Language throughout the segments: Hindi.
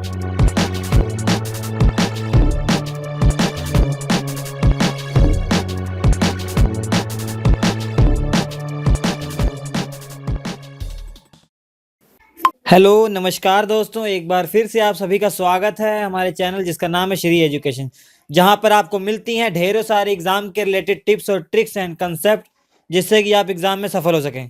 हेलो, नमस्कार दोस्तों, एक बार फिर से आप सभी का स्वागत है हमारे चैनल जिसका नाम है श्री एजुकेशन, जहां पर आपको मिलती हैं ढेरों सारे एग्जाम के रिलेटेड टिप्स और ट्रिक्स एंड कंसेप्ट जिससे कि आप एग्जाम में सफल हो सकें।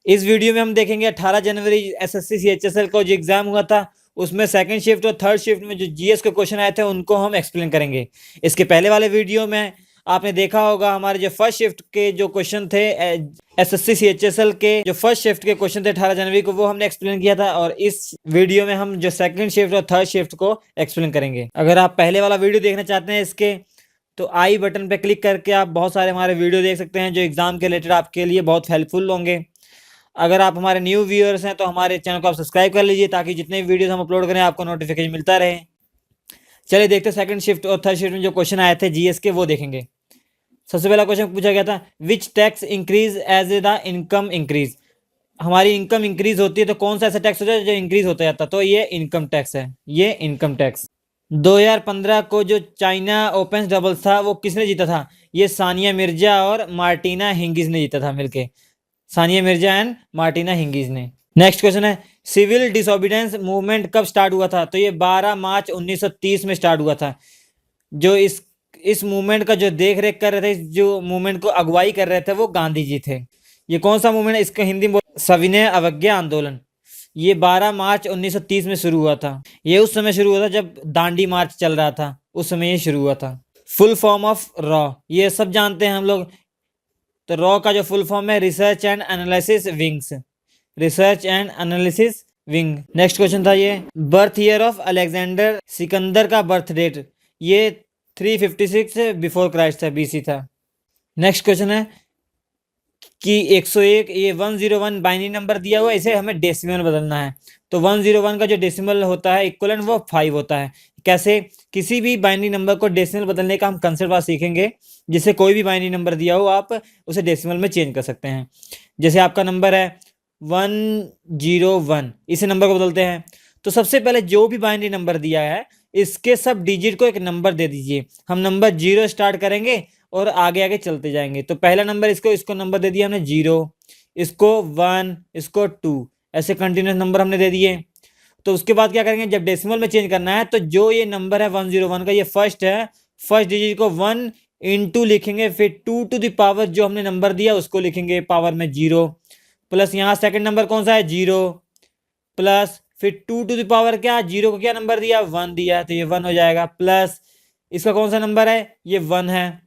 इस वीडियो में हम देखेंगे 18 जनवरी एसएससी सीएचएसएल को जो एग्जाम हुआ था उसमें सेकंड शिफ्ट और थर्ड शिफ्ट में जो जीएस के क्वेश्चन आए थे उनको हम एक्सप्लेन करेंगे। इसके पहले वाले वीडियो में आपने देखा होगा हमारे जो फर्स्ट शिफ्ट के जो क्वेश्चन थे एसएससी सीएचएसएल के जो फर्स्ट शिफ्ट के क्वेश्चन थे 18 जनवरी को, वो हमने एक्सप्लेन किया था और इस वीडियो में हम जो सेकंड शिफ्ट और थर्ड शिफ्ट को एक्सप्लेन करेंगे। अगर आप पहले वाला वीडियो देखना चाहते हैं इसके, तो आई बटन पे क्लिक करके आप बहुत सारे हमारे वीडियो देख सकते हैं जो एग्जाम के रिलेटेड आपके लिए बहुत हेल्पफुल होंगे। अगर आप हमारे न्यू व्यूअर्स हैं तो हमारे चैनल को आप सब्सक्राइब कर लीजिए ताकि जितने भी वीडियोस हम अपलोड करें आपको नोटिफिकेशन मिलता रहे। चलिए देखते हैं सेकंड शिफ्ट और थर्ड शिफ्ट में जो क्वेश्चन आए थे जीएस के, वो देखेंगे। सबसे पहला क्वेश्चन पूछा गया था, which tax increase as a the income increase. हमारी इनकम इंक्रीज होती है तो कौन सा ऐसा टैक्स होता है जो इंक्रीज होता जाता है, तो ये इनकम टैक्स है, ये इनकम टैक्स। 2015 को जो चाइना ओपन डबल्स था वो किसने जीता था, ये सानिया मिर्जा और मार्टिना हिंगिस ने जीता था मिलके, Sania Mirza and Martina Hingis ने। नेक्स्ट क्वेश्चन है, सिविल डिसोबीडियंस मूवमेंट कब स्टार्ट हुआ था, तो ये 12 मार्च 1930 में स्टार्ट हुआ था। जो इस मूवमेंट का जो देख रेख कर रहे थे, जो मूवमेंट को अगुवाई कर रहे थे वो गांधी जी थे। ये कौन सा मूवमेंट है, इसका हिंदी में सविनय अवज्ञा आंदोलन। ये 12 मार्च 1930 में शुरू हुआ था। ये उस समय शुरू हुआ था जब दांडी मार्च चल रहा था, उस समय ये शुरू हुआ था। फुल फॉर्म ऑफ रॉ, ये सब जानते हैं हम लोग। तो रॉ का जो फुल फॉर्म है research and analysis wings, research and analysis wing. Next question था ये, birth year of Alexander Sikandar का बर्थ डेट, ये 356 बिफोर क्राइस्ट था, बीसी था। नेक्स्ट क्वेश्चन है कि 101, ये 101 बाइनरी नंबर दिया हुआ है, इसे हमें डेसिमल बदलना है। तो 101 का जो डेसिमल होता है इक्वलेंट वो 5 होता है। कैसे, किसी भी बाइनरी नंबर को डेसिमल बदलने का हम कंसेप्ट आज सीखेंगे, जिससे कोई भी बाइनरी नंबर दिया हो आप उसे डेसिमल में चेंज कर सकते हैं। जैसे आपका नंबर है 101, इसी नंबर को बदलते हैं। तो सबसे पहले जो भी बाइनरी नंबर दिया है इसके सब डिजिट को एक नंबर दे दीजिए। हम नंबर 0 स्टार्ट करेंगे और आगे आगे चलते जाएंगे। तो पहला नंबर इसको नंबर दे दिया हमने 0, इसको 1, इसको 2, ऐसे कंटिन्यूस नंबर हमने दे दिए। तो उसके बाद क्या करेंगे, जब डेसिमल में चेंज करना है तो जो ये नंबर है 101 का, ये फर्स्ट है, फर्स्ट डिजिट को 1 इंटू लिखेंगे, फिर 2 टू द पावर जो हमने नंबर दिया उसको लिखेंगे पावर में 0, प्लस यहाँ सेकंड नंबर कौन सा है 0, प्लस फिर 2 टू द पावर क्या, 0 को क्या नंबर दिया 1 दिया, तो ये 1 हो जाएगा, प्लस इसका कौन सा नंबर है, ये 1 है।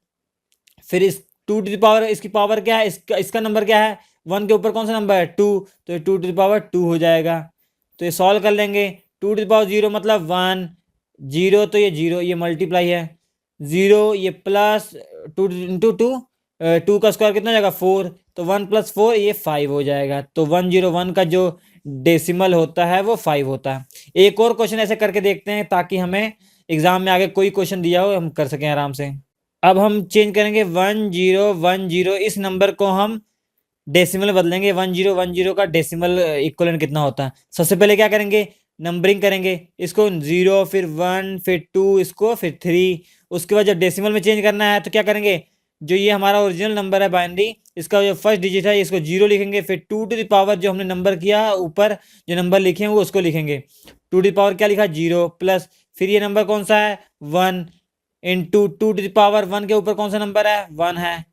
फिर इस 2 टू द पावर, इसकी पावर क्या है, इसका नंबर क्या है, 1 के ऊपर कौन सा नंबर है 2, तो ये 2 टू द पावर 2 हो जाएगा। तो ये सॉल्व कर लेंगे, 2 टू द पावर 0 मतलब 1, 0 तो ये 0, ये मल्टीप्लाई है 0, ये प्लस 2 इंटू 2, 2 का स्क्वायर कितना हो जाएगा 4, तो 1 प्लस 4 ये 5 हो जाएगा। तो 101 का जो डेसिमल होता है वो 5 होता है। एक और क्वेश्चन ऐसे करके देखते हैं ताकि हमें एग्जाम में आगे कोई क्वेश्चन दिया हो हम कर सकें आराम से। अब हम चेंज करेंगे 1010, इस नंबर को हम डेसिमल बदलेंगे। 1010 का डेसिमल इक्वलेंट कितना होता है। सबसे पहले क्या करेंगे, नंबरिंग करेंगे, इसको 0, फिर 1, फिर 2, इसको फिर 3। उसके बाद जब डेसिमल में चेंज करना है तो क्या करेंगे, जो ये हमारा ओरिजिनल नंबर है बाइनरी, इसका जो फर्स्ट डिजिट है इसको 0 लिखेंगे, फिर 2 टू द पावर जो हमने नंबर किया ऊपर जो नंबर लिखे हैं वो उसको लिखेंगे। 2 टू द पावर क्या लिखा 0, प्लस फिर ये नंबर कौन सा है 1 इंटू 2 टू द पावर 1 के ऊपर कौन सा नंबर है 1 है,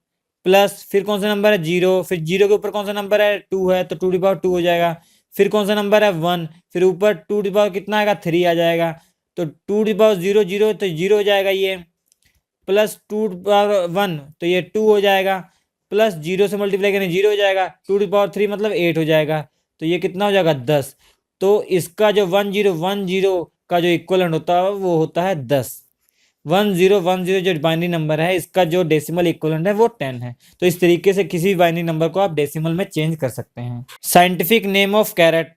प्लस फिर कौन सा नंबर है 0, फिर 0 के ऊपर कौन सा नंबर है 2 है, तो 2 टू द पावर 2 हो जाएगा। फिर कौन सा नंबर है 1, फिर ऊपर 2 टू द पावर कितना आएगा 3 आ जाएगा, तो 2 टू द पावर 0 0 तो 0 हो जाएगा ये, प्लस 2 टू पावर 1 तो ये 2 हो जाएगा, प्लस 0 से मल्टीप्लाई करें 0 हो जाएगा, 2 टू पावर 3 मतलब 8 हो जाएगा, तो ये कितना हो जाएगा 10। तो इसका जो 1010 का जो इक्वलेंट होता है वो होता है 10। 1010 जो बाइनरी नंबर है इसका जो डेसिमल इक्वलेंट है वो 10 है। तो इस तरीके से किसी भी बाइनरी नंबर को आप डेसिमल में चेंज कर सकते हैं। Scientific name of carrot,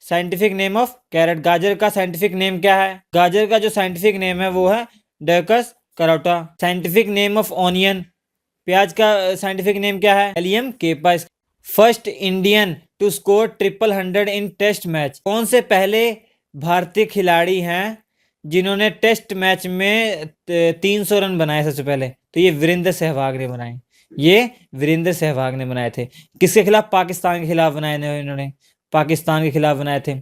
scientific name of carrot, गाजर का साइंटिफिक नेम क्या है, गाजर का जो साइंटिफिक नेम है वो है Daucus carota. Scientific name of onion, प्याज का साइंटिफिक नेम क्या है Allium cepa. First Indian to score 100 in test match, कौन से पहले भारतीय खिलाड़ी हैं जिन्होंने टेस्ट मैच में 300 रन बनाए सबसे पहले? तो ये वीरेंद्र सहवाग ने बनाए। ये वीरेंद्र सहवाग ने बनाए थे। किसके खिलाफ? पाकिस्तान के खिलाफ बनाए थे इन्होंने। पाकिस्तान के खिलाफ बनाए थे।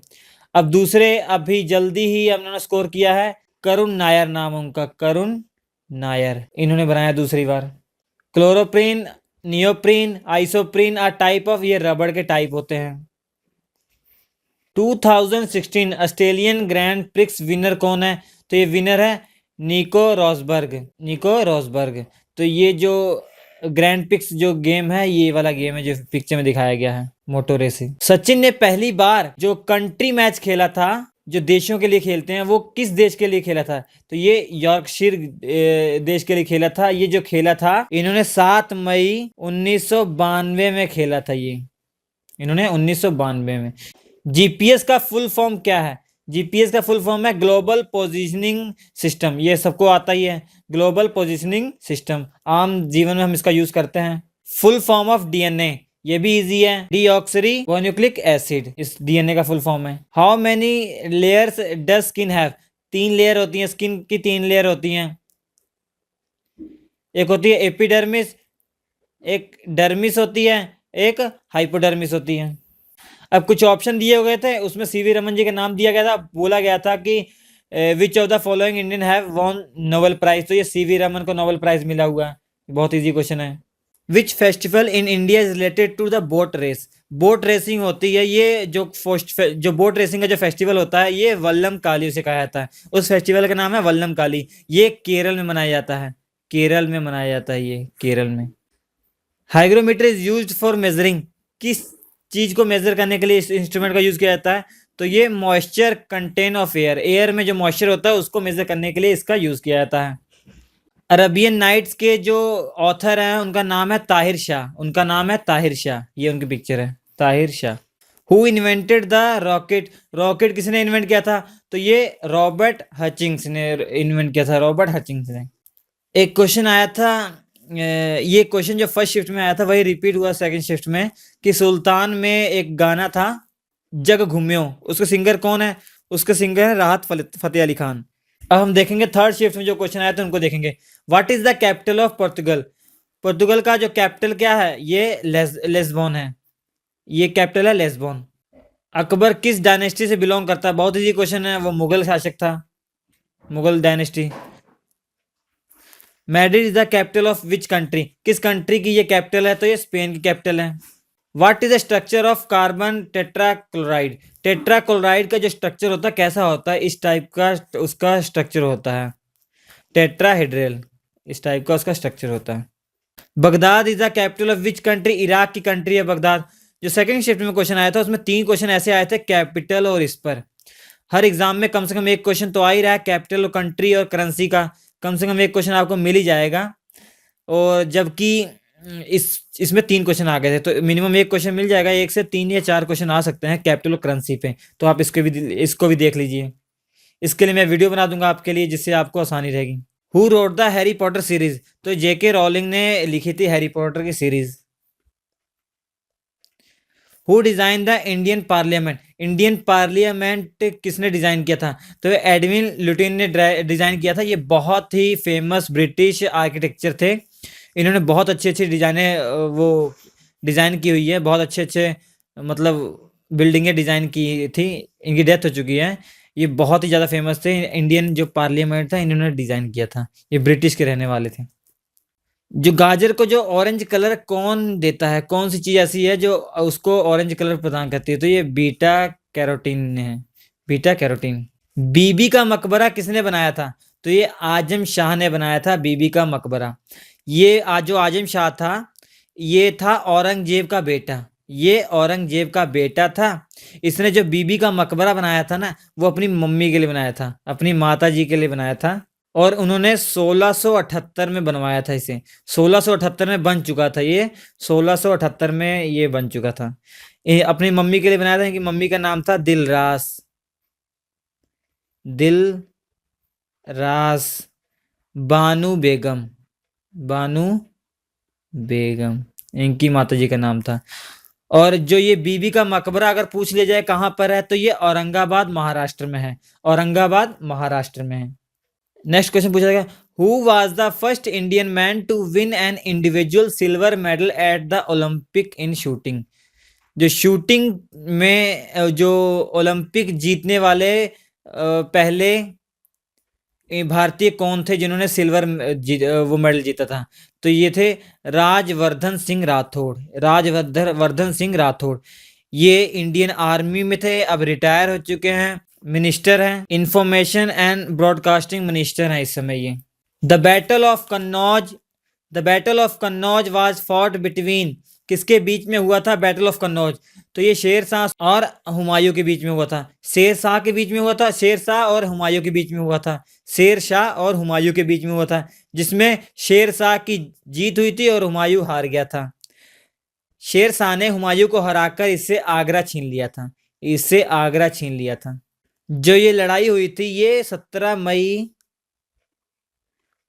अब दूसरे अभी जल्दी ही इन्होंने स्कोर किया है, करुण नायर नाम है उनका, करुण नायर, इन्होंने बनाया दूसरी बार। Chloroprene, neoprene, isoprene are type of, ये रबड़ के टाइप होते हैं। 2016 ऑस्ट्रेलियन ग्रैंड प्रिक्स विनर कौन है? तो ये विनर है निको रॉसबर्ग, निको रॉसबर्ग। तो ये जो ग्रैंड पिक्स जो गेम है, ये वाला गेम है जो पिक्चर में दिखाया गया है, मोटो रेसिंग। सचिन ने पहली बार जो कंट्री मैच खेला था, जो देशों के लिए खेलते हैं, वो किस देश के लिए खेला था? तो ये यॉर्कशीर देश के लिए खेला था। ये जो खेला था, इन्होंने 7 मई 1992 में खेला था। ये इन्होंने 1992 में। जीपीएस का फुल फॉर्म क्या है? जीपीएस का फुल फॉर्म है ग्लोबल पोजीशनिंग सिस्टम। ये सबको आता ही है, ग्लोबल पोजीशनिंग सिस्टम, आम जीवन में हम इसका यूज करते हैं। फुल फॉर्म ऑफ डीएनए, ये भी इजी है, डीऑक्सरी बोन्यूक्लिक एसिड, इस डीएनए का फुल फॉर्म है। How many layers does skin have? 3 layer होती हैं, स्किन की 3 लेयर होती हैं। एक होती है एपिडर्मिस, एक डर्मिस होती है, एक हाइपोडर्मिस होती है। अब कुछ ऑप्शन दिए गए थे, उसमें सीवी रमन जी का नाम दिया गया था, बोला गया था कि which of the following Indian have won Nobel prize. तो ये सीवी रमन को नोबेल प्राइज मिला हुआ है। बहुत इजी क्वेश्चन है। Which festival in India is related to the boat race? Boat racing होती है, ये जो बोट रेसिंग का जो फेस्टिवल होता है, ये वल्लम काली उसे कहा जाता है। उस फेस्टिवल का नाम है वल्लम काली। ये केरल में मनाया जाता है, केरल में मनाया जाता है, ये केरल में। Hygrometer is used for measuring, किस चीज को मेजर करने के लिए इस इंस्ट्रूमेंट का यूज किया जाता है? तो ये moisture content of air, air में जो मॉइस्चर होता है उसको मेजर करने के लिए इसका यूज किया जाता है। अरबियन नाइट्स के जो ऑथर हैं उनका नाम है ताहिर शाह, उनका नाम है ताहिर शाह, ये उनकी पिक्चर है, Tahir Shah. Who invented the rocket? Rocket किसने इन्वेंट किया था? तो ये रॉबर्ट हचिंग्स ने इन्वेंट किया था, रॉबर्ट हचिंग्स ने। एक क्वेश्चन आया था, ये क्वेश्चन जो फर्स्ट शिफ्ट में आया था वही रिपीट हुआ सेकंड शिफ्ट में, कि सुल्तान में एक गाना था जग घूम्यो, उसका सिंगर कौन है? उसका सिंगर है राहत फतेह अली खान। अब हम देखेंगे थर्ड शिफ्ट में जो क्वेश्चन आया था उनको देखेंगे। What is the capital of Portugal? Portugal का जो कैपिटल क्या है? ये लेस्बोन है, ये कैपिटल है लेस्बोन। अकबर किस डायनेस्टी से बिलोंग करता है? बहुत इजी क्वेश्चन है, वो मुगल शासक था, Mughal dynasty. Madrid is the capital of which country? किस कंट्री की ये कैपिटल है? तो ये स्पेन की कैपिटल है। What is the structure of carbon tetrachloride? Tetrachloride का जो स्ट्रक्चर होता है कैसा होता है? इस टाइप का उसका स्ट्रक्चर होता है, टेट्राहेड्रल, इस टाइप का उसका स्ट्रक्चर होता है। Baghdad is the capital of which country? Iraq की कंट्री है बगदाद। जो सेकंड शिफ्ट में क्वेश्चन आया था उसमें 3 क्वेश्चन ऐसे आए थे कैपिटल और इस पर। हर एग्जाम में कम से कम एक क्वेश्चन तो आ ही रहा है कैपिटल और कंट्री और करेंसी का, कम से कम एक क्वेश्चन आपको मिल ही जाएगा। और जबकि इसमें 3 क्वेश्चन आ गए थे, तो मिनिमम एक क्वेश्चन मिल जाएगा, 1 से 3 या 4 क्वेश्चन आ सकते हैं कैपिटल और करेंसी पे। तो आप इसको भी देख लीजिए। इसके लिए मैं वीडियो बना दूंगा आपके लिए, जिससे आपको आसानी रहेगी। Who wrote the Harry Potter series? तो जेके रॉलिंग ने लिखी थी हैरी पॉटर की series. Who design the Indian parliament? Indian parliament किसने डिजाइन किया था? तो एडविन लुटिन ने डिजाइन किया था। ये बहुत ही फेमस ब्रिटिश आर्किटेक्चर थे। इन्होंने बहुत अच्छे अच्छे वो डिजाइन की हुई है, बहुत अच्छे अच्छे मतलब बिल्डिंगें डिजाइन की थी। इनकी डेथ हो चुकी है। ये बहुत ही ज़्यादा फेमस थे। इंडियन जो पार्लियामेंट था इन्होंने डिजाइन किया था। ये ब्रिटिश के रहने वाले थे। जो गाजर को जो ऑरेंज कलर कौन देता है? कौन सी चीज ऐसी है जो उसको ऑरेंज कलर प्रदान करती है? तो ये बीटा कैरोटीन है, बीटा कैरोटीन। बीबी का मकबरा किसने बनाया था? तो ये आजम शाह ने बनाया था, बीबी का मकबरा। ये जो आजम शाह था ये था औरंगजेब का बेटा, ये औरंगजेब का बेटा था। इसने जो बीबी का मकबरा बनाया था ना, वो अपनी मम्मी के लिए बनाया था, अपनी माता जी के लिए बनाया था। और उन्होंने 1678 में बनवाया था इसे। 1678 में बन चुका था ये, 1678 में ये बन चुका था। ये अपनी मम्मी के लिए बनाया था, कि मम्मी का नाम था दिलरास, दिलरास बानू बेगम, बानू बेगम इनकी माता जी का नाम था। और जो ये बीबी का मकबरा अगर पूछ लिया जाए कहाँ पर है, तो ये औरंगाबाद महाराष्ट्र में है। औरंगाबाद महाराष्ट्र में है। नेक्स्ट क्वेश्चन पूछा जाएगा, who was the first Indian man to win an individual silver medal at the Olympic in shooting. जो शूटिंग में जो ओलंपिक जीतने वाले पहले भारतीय कौन थे जिन्होंने सिल्वर वो मेडल जीता था, तो ये थे राजवर्धन सिंह राठौड़। राजवर्धन सिंह राठौड़ ये इंडियन आर्मी में थे, अब रिटायर हो चुके हैं, मिनिस्टर हैं, इंफॉर्मेशन एंड ब्रॉडकास्टिंग मिनिस्टर हैं इस समय ये। The battle of Kannauj, the battle of Kannauj was fought between, किसके बीच में हुआ था बैटल ऑफ कन्नौज, तो ये शेर शाह और हुमायूं के बीच में हुआ था। शेर शाह के बीच में हुआ था, शेर शाह और हुमायूं के बीच में हुआ था। शेर शाह और हुमायूं के बीच में हुआ था, जिसमें शेर शाह की जीत हुई थी और हुमायूं हार गया था। शेर शाह ने हुमायूं को हराकर इससे आगरा छीन लिया था, इससे आगरा छीन लिया था। जो ये लड़ाई हुई थी ये 17 मई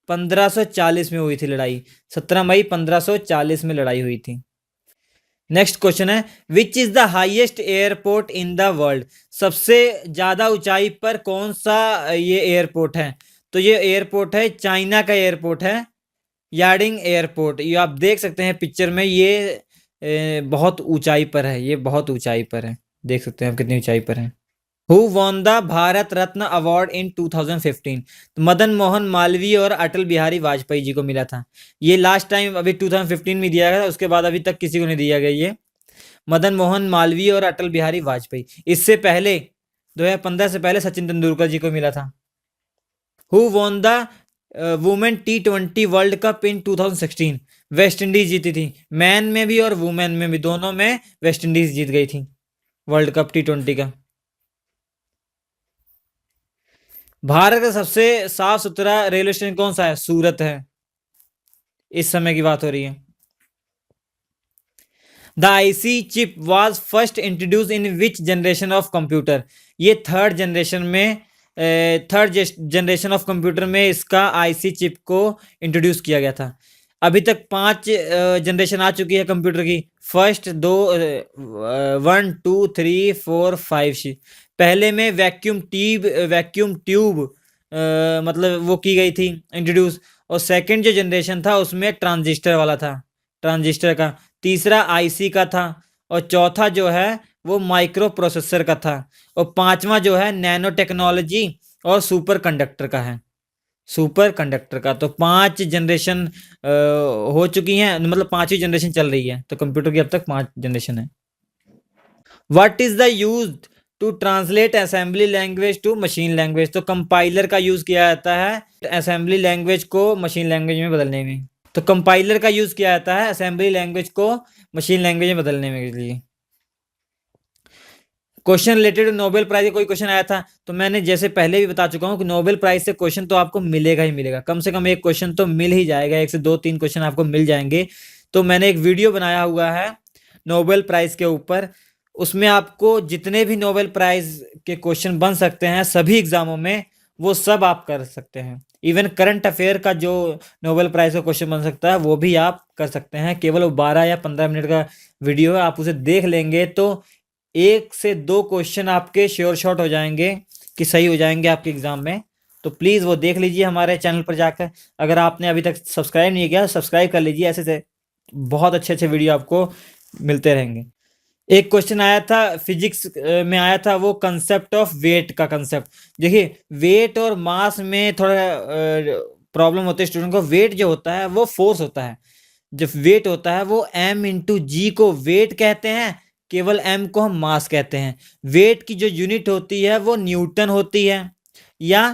1540 में हुई थी लड़ाई। 17 मई 1540 में लड़ाई हुई थी। नेक्स्ट क्वेश्चन है, which is the highest airport in the world. सबसे ज्यादा ऊंचाई पर कौन सा ये एयरपोर्ट है, तो ये एयरपोर्ट है चाइना का एयरपोर्ट है, यार्डिंग एयरपोर्ट। ये आप देख सकते हैं पिक्चर में, ये बहुत ऊंचाई पर है, ये बहुत ऊंचाई पर है, देख सकते हैं आप कितनी ऊंचाई पर है। Who won the Bharat Ratna award in 2015, तो मदन मोहन मालवीय और अटल बिहारी वाजपेयी जी को मिला था। ये लास्ट टाइम अभी 2015 में दिया गया, उसके बाद अभी तक किसी को नहीं दिया गया ये। मदन मोहन मालवीय और अटल बिहारी वाजपेयी। इससे पहले 2015 से पहले सचिन तेंदुलकर जी को मिला था। Who won the women T20 world cup in 2016, West Indies जीती थी। मैन में भी और वुमेन में भी, दोनों में वेस्ट इंडीज जीत गई थी वर्ल्ड कप T20 का। भारत का सबसे साफ सुथरा रेलवे स्टेशन कौन सा है, सूरत है, इस समय की बात हो रही है। The IC chip was first introduce in which generation of computer, ये थर्ड जनरेशन ऑफ कंप्यूटर में इसका आईसी चिप को इंट्रोड्यूस किया गया था। अभी तक 5 जनरेशन आ चुकी है कंप्यूटर की, फर्स्ट 2 1 2 3 4 5 पहले में वैक्यूम ट्यूब मतलब वो की गई थी इंट्रोड्यूस, और सेकंड जो जनरेशन था उसमें ट्रांजिस्टर वाला था, ट्रांजिस्टर का। तीसरा आईसी का था, और चौथा जो है वो माइक्रो प्रोसेसर का था, और पांचवा जो है नैनो टेक्नोलॉजी और सुपर कंडक्टर का है, सुपर कंडक्टर का। तो 5 जनरेशन हो चुकी हैं, मतलब 5वीं जनरेशन चल रही है, तो कंप्यूटर की अब तक 5 जनरेशन है। What is the use to translate assembly language to machine language, तो कंपाइलर का यूज किया जाता है असेंबली लैंग्वेज को मशीन लैंग्वेज में बदलने में। तो कंपाइलर का यूज किया जाता है असेंबली लैंग्वेज को मशीन लैंग्वेज में बदलने में के लिए। क्वेश्चन रिलेटेड नोबेल प्राइज का कोई क्वेश्चन आया था, तो मैंने जैसे पहले भी बता चुका हूं कि नोबेल प्राइज से क्वेश्चन तो आपको मिलेगा ही मिलेगा, कम से कम एक क्वेश्चन तो मिल ही जाएगा, 1 से 2-3 क्वेश्चन आपको मिल जाएंगे। तो मैंने एक वीडियो बनाया हुआ है नोबेल प्राइज के ऊपर, उसमें आपको जितने भी नोबेल प्राइज के क्वेश्चन बन सकते हैं सभी एग्जामों में, वो सब आप कर सकते हैं। इवन करंट अफेयर का जो नोबेल प्राइज का क्वेश्चन बन सकता है वो भी आप कर सकते हैं। केवल वो 12 या 15 मिनट का वीडियो है, आप उसे देख लेंगे तो 1 से 2 क्वेश्चन आपके श्योर शॉट हो जाएंगे कि सही हो जाएंगे आपके एग्जाम में। तो प्लीज़ वो देख लीजिए हमारे चैनल पर जाकर। अगर आपने अभी तक सब्सक्राइब नहीं किया, सब्सक्राइब कर लीजिए, ऐसे से बहुत अच्छे अच्छे वीडियो आपको मिलते रहेंगे। एक क्वेश्चन आया था फिजिक्स में आया था, वो कंसेप्ट ऑफ वेट का कंसेप्ट। देखिए वेट और मास में थोड़ा प्रॉब्लम होती है स्टूडेंट को। वेट जो होता है वो फोर्स होता है, जब वेट होता है वो m इंटू जी को वेट कहते हैं, केवल m को हम मास कहते हैं। वेट की जो यूनिट होती है वो न्यूटन होती है या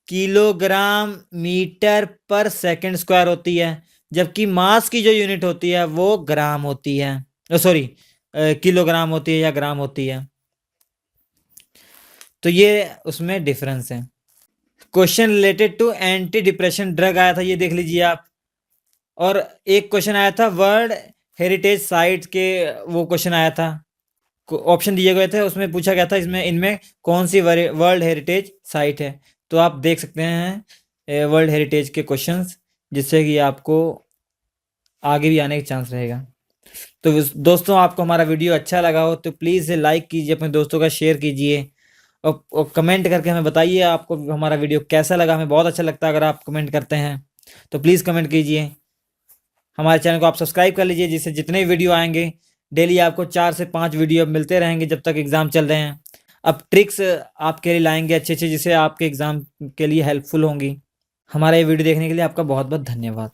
किलोग्राम मीटर पर सेकंड स्क्वायर होती है, जबकि मास की जो यूनिट होती है वो ग्राम होती है, सॉरी किलोग्राम होती है या ग्राम होती है। तो ये उसमें डिफरेंस है। Question related to anti depression drug आया था, ये देख लीजिए आप। और एक क्वेश्चन आया था वर्ल्ड हेरिटेज साइट के, वो क्वेश्चन आया था, ऑप्शन दिए गए थे, उसमें पूछा गया था इसमें इनमें कौन सी वर्ल्ड हेरिटेज साइट है। तो आप देख सकते हैं वर्ल्ड हेरिटेज के क्वेश्चंस, जिससे कि आपको आगे भी आने का चांस रहेगा। तो दोस्तों आपको हमारा वीडियो अच्छा लगा हो तो प्लीज़ इसे लाइक कीजिए, अपने दोस्तों का शेयर कीजिए और कमेंट करके हमें बताइए आपको हमारा वीडियो कैसा लगा। हमें बहुत अच्छा लगता है अगर आप कमेंट करते हैं, तो प्लीज़ कमेंट कीजिए। हमारे चैनल को आप सब्सक्राइब कर लीजिए, जिससे जितने वीडियो आएंगे डेली आपको 4 से 5 वीडियो मिलते रहेंगे जब तक एग्ज़ाम चल रहे हैं। अब ट्रिक्स आपके लिए लाएंगे अच्छे अच्छे, जिससे आपके एग्ज़ाम के लिए हेल्पफुल होंगी। हमारा ये वीडियो देखने के लिए आपका बहुत बहुत धन्यवाद।